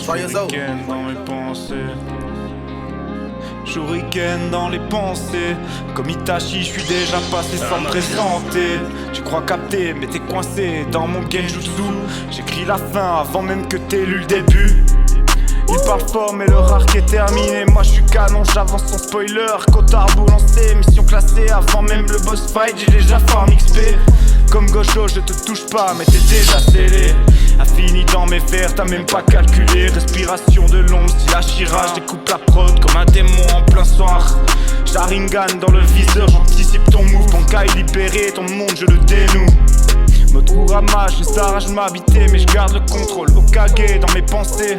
Shuriken dans mes pensées. Shuriken dans les pensées. Comme Itachi, je suis déjà passé sans me présenter. Tu crois capter, mais t'es coincé dans mon genjutsu. J'écris la fin avant même que t'aies lu le début. Il parle fort mais leur arc est terminé. Moi je suis canon, j'avance sans spoiler. Cotard lancé, mission classée. Avant même le boss fight, j'ai déjà farm XP. Comme Gaucho, je te touche pas mais t'es déjà scellé. Infini dans mes vers, t'as même pas calculé. Respiration de l'ombre, style Ashira. Je découpe la prod comme un démon en plein soir. Sharingan dans le viseur, j'anticipe ton move. Ton cas est libéré, ton monde je le dénoue. Mode Kurama, je s'arrache m'habiter mais je garde le contrôle. Hokage dans mes pensées.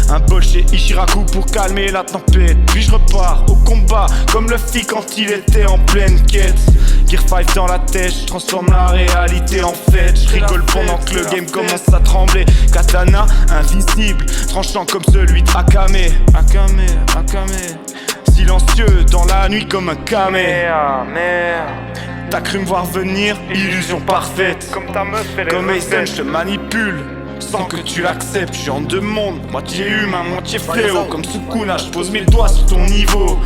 Un bol chez Ichiraku pour calmer la tempête. Puis je repars au combat comme Luffy quand il était en pleine quête. Gear 5 dans la tête, je transforme la réalité en fête. Je rigole pendant que le game commence à trembler. Katana invisible, tranchant comme celui d'Akame. Akame. Silencieux dans la nuit comme un camé. T'as cru me voir venir, illusion parfaite. Comme ta meuf fait les Comme Aizen, recettes. je te manipule sans que tu l'acceptes. Je suis en deux mondes, moitié humain, moitié fléau. Comme Sukuna, je pose 1000 doigts sur ton niveau.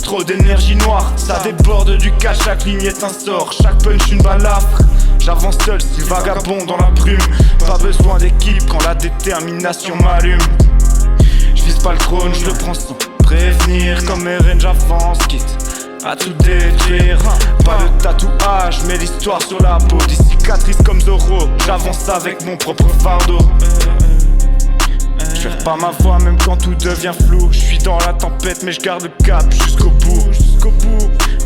Trop d'énergie noire, ça déborde du cas. Chaque ligne est un sort, chaque punch une balafre. J'avance seul, style vagabond dans la brume. Pas besoin d'équipe quand la détermination m'allume. Je vise pas le trône, je le prends sans prévenir. Comme Eren, j'avance, quitte à tout détruire. Pas de tatouage, mais l'histoire sur la peau. Des cicatrices comme Zoro, j'avance avec mon propre fardeau. Je perds pas ma voix même quand tout devient flou. Je suis dans la tempête mais je garde le cap jusqu'au bout.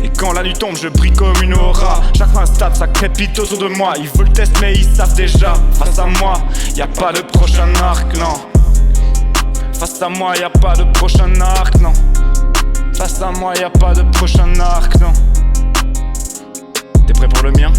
Et quand la nuit tombe je brille comme une aura. Chaque instant ça crépite autour de moi. Ils veulent le test mais ils savent déjà. Face à moi y'a pas de prochain arc, non. Face à moi y'a pas de prochain arc, non. Face à moi y'a pas de prochain arc, non. T'es prêt pour le mien?